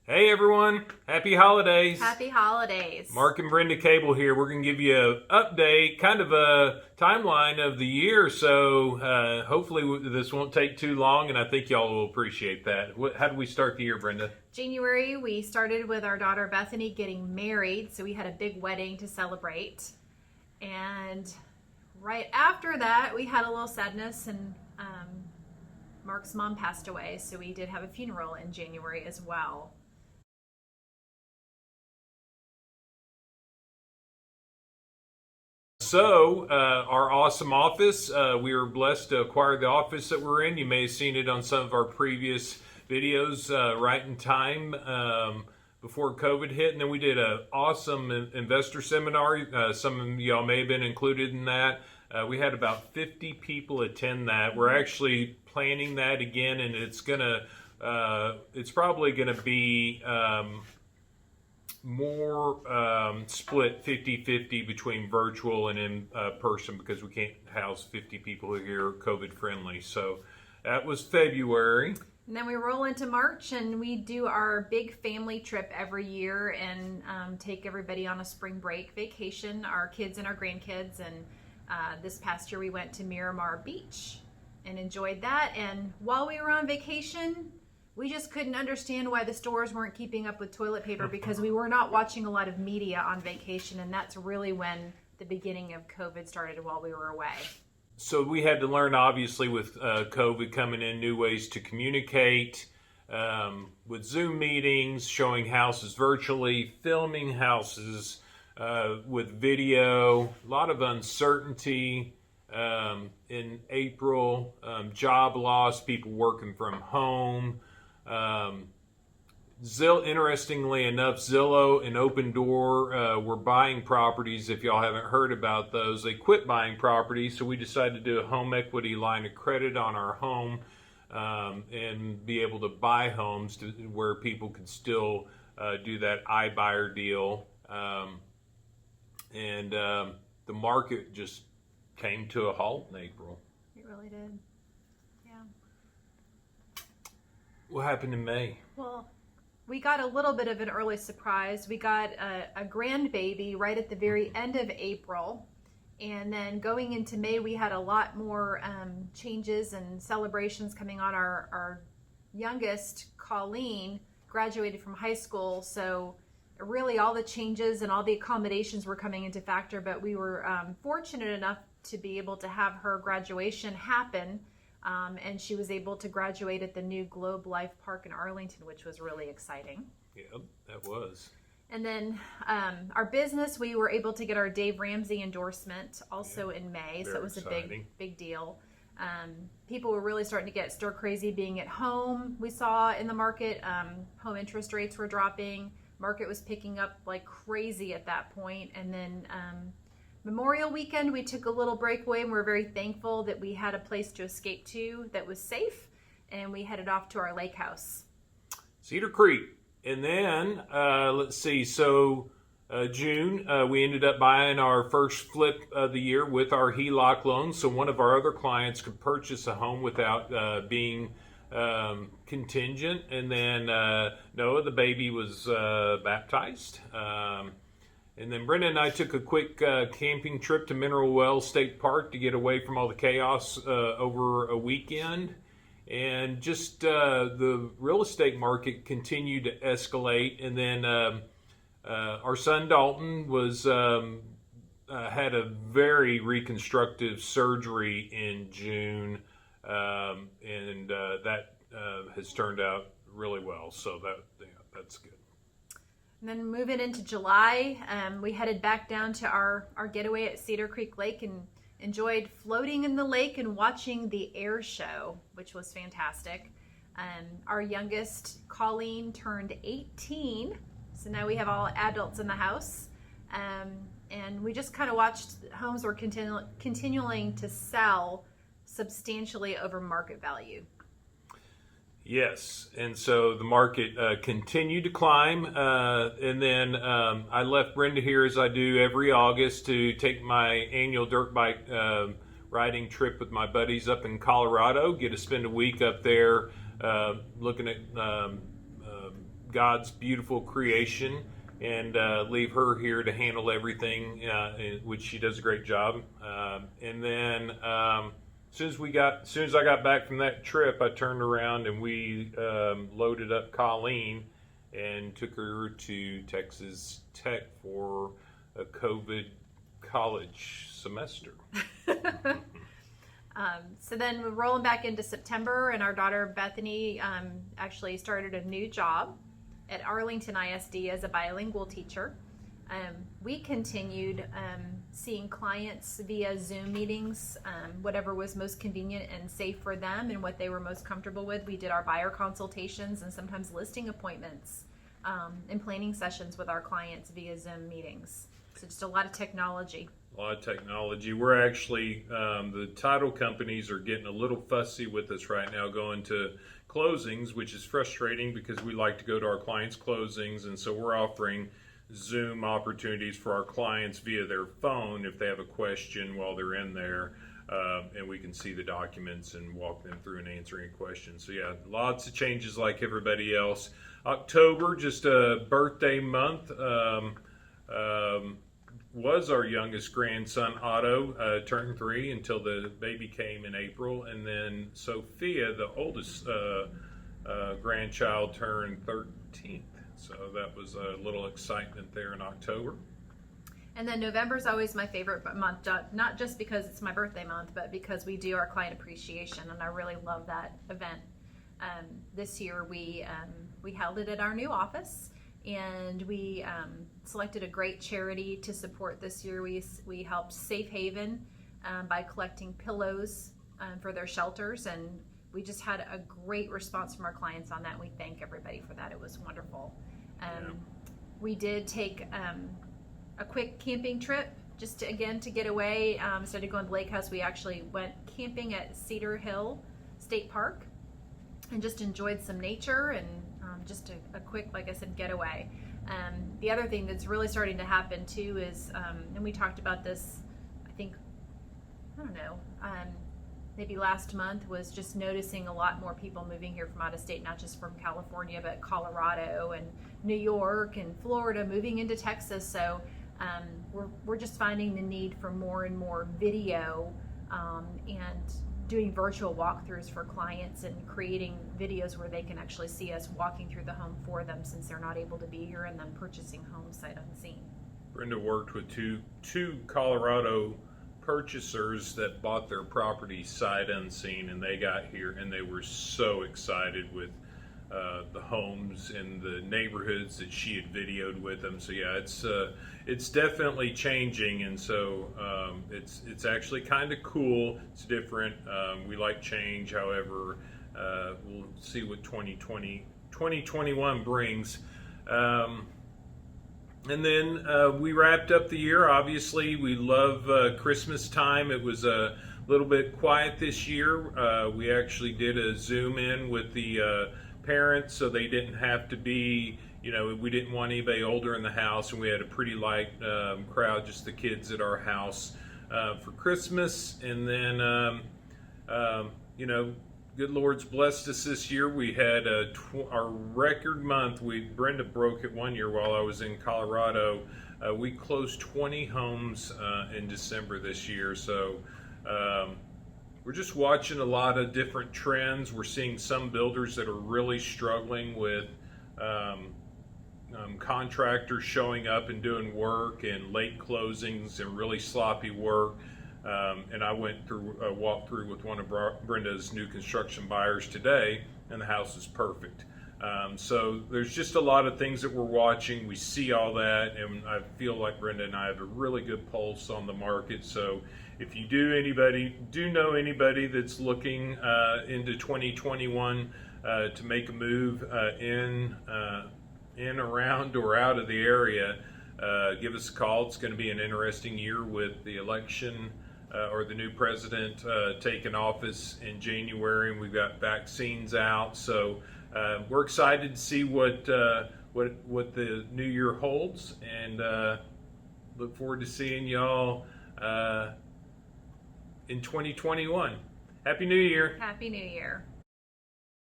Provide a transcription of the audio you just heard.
Hey everyone, happy holidays. Happy holidays. Mark and Brenda Cable here. We're going to give you an update, kind of a timeline of the year. So hopefully this won't take too long, and I think y'all will appreciate that. How did we start the year, Brenda? January, we started with our daughter Bethany getting married, so we had a big wedding to celebrate. And right after that, we had a little sadness, and Mark's mom passed away, so we did have a funeral in January as well. So, our awesome office, we were blessed to acquire the office that we're in. You may have seen it on some of our previous videos right in time before COVID hit. And then we did an awesome investor seminar. Some of y'all may have been included in that. We had about 50 people attend that. We're actually planning that again, and it's probably gonna be more split 50-50 between virtual and in person, because we can't house 50 people here COVID friendly. So that was February. And then we roll into March, and we do our big family trip every year and take everybody on a spring break vacation, our kids and our grandkids. And this past year we went to Miramar Beach and enjoyed that. And while we were on vacation, we just couldn't understand why the stores weren't keeping up with toilet paper, because we were not watching a lot of media on vacation, and that's really when the beginning of COVID started while we were away. So we had to learn, obviously, with COVID coming in, new ways to communicate with Zoom meetings, showing houses virtually, filming houses with video, a lot of uncertainty in April, job loss, people working from home. Interestingly enough, Zillow and Open Door were buying properties. If y'all haven't heard about those, they quit buying properties, so we decided to do a home equity line of credit on our home and be able to buy homes where people could still do that iBuyer deal. And the market just came to a halt in April. It really did. Yeah. What happened in May? Well, we got a little bit of an early surprise. We got a grandbaby right at the very end of April. And then going into May, we had a lot more changes and celebrations coming on. Our youngest, Colleen, graduated from high school. So really all the changes and all the accommodations were coming into factor. But we were fortunate enough to be able to have her graduation happen. And she was able to graduate at the new Globe Life Park in Arlington, which was really exciting. Yeah, that was. And then our business, we were able to get our Dave Ramsey endorsement also in May. So it was exciting. a big deal. People were really starting to get stir crazy being at home. We saw in the market, home interest rates were dropping. Market was picking up like crazy at that point. And then Memorial weekend, we took a little breakaway, and we're very thankful that we had a place to escape to that was safe, and we headed off to our lake house. Cedar Creek. And then, let's see, so June, we ended up buying our first flip of the year with our HELOC loan, so one of our other clients could purchase a home without being contingent. And then Noah, the baby, was baptized. And then Brenda and I took a quick camping trip to Mineral Wells State Park to get away from all the chaos over a weekend. And just the real estate market continued to escalate. And then our son Dalton had a very reconstructive surgery in June, and that has turned out really well. So that's good. And then moving into July, we headed back down to our getaway at Cedar Creek Lake and enjoyed floating in the lake and watching the air show, which was fantastic. Our youngest, Colleen, turned 18, so now we have all adults in the house. And we just kind of watched homes were continuing to sell substantially over market value. Yes, and so the market continued to climb, and then I left Brenda here, as I do every August, to take my annual dirt bike riding trip with my buddies up in Colorado, spend a week up there looking at God's beautiful creation and leave her here to handle everything, which she does a great job. And then as soon as I got back from that trip, I turned around and we loaded up Colleen and took her to Texas Tech for a COVID college semester. So then we're rolling back into September, and our daughter Bethany actually started a new job at Arlington ISD as a bilingual teacher. We continued seeing clients via Zoom meetings, whatever was most convenient and safe for them and what they were most comfortable with. We did our buyer consultations and sometimes listing appointments and planning sessions with our clients via Zoom meetings. So just a lot of technology. A lot of technology. We're actually, the title companies are getting a little fussy with us right now going to closings, which is frustrating because we like to go to our clients' closings, and so we're offering Zoom opportunities for our clients via their phone if they have a question while they're in there, and we can see the documents and walk them through and answer any questions. So yeah, lots of changes like everybody else. October, just a birthday month. Was our youngest grandson, Otto, turned 3 until the baby came in April. And then Sophia, the oldest grandchild, turned 13th. So that was a little excitement there in October. And then November is always my favorite month, not just because it's my birthday month, but because we do our client appreciation, and I really love that event. This year we held it at our new office. And we selected a great charity to support this year. We helped Safe Haven by collecting pillows for their shelters, and we just had a great response from our clients on that. We thank everybody for that. It was wonderful. We did take a quick camping trip just to get away. Instead of going to the lake house, we actually went camping at Cedar Hill State Park and just enjoyed some nature and just a quick, like I said, getaway. The other thing that's really starting to happen too is, and we talked about this, maybe last month, was just noticing a lot more people moving here from out of state, not just from California, but Colorado and New York and Florida, moving into Texas. So we're just finding the need for more and more video and doing virtual walkthroughs for clients and creating videos where they can actually see us walking through the home for them, since they're not able to be here, and then purchasing homes sight unseen. Brenda worked with two Colorado purchasers that bought their property sight unseen, and they got here and they were so excited with the homes and the neighborhoods that she had videoed with them. So yeah, it's definitely changing, and so it's actually kind of cool. It's different. We like change. However, we'll see what 2021 brings. And then we wrapped up the year. Obviously, we love Christmas time. It was a little bit quiet this year. We actually did a Zoom in with the parents, so they didn't have to be, we didn't want anybody older in the house, and we had a pretty light crowd, just the kids at our house for Christmas. And then, good Lord's blessed us this year. We had our record month. Brenda broke it one year while I was in Colorado. We closed 20 homes in December this year. So we're just watching a lot of different trends. We're seeing some builders that are really struggling with contractors showing up and doing work, and late closings and really sloppy work. And I walked through with one of Brenda's new construction buyers today, and the house is perfect. So there's just a lot of things that we're watching. We see all that, and I feel like Brenda and I have a really good pulse on the market. So if you do know anybody that's looking into 2021 to make a move in, around, or out of the area, give us a call. It's going to be an interesting year with the election or the new president taking office in January, and we've got vaccines out. So we're excited to see what the new year holds, and look forward to seeing y'all in 2021. Happy New Year. Happy New Year.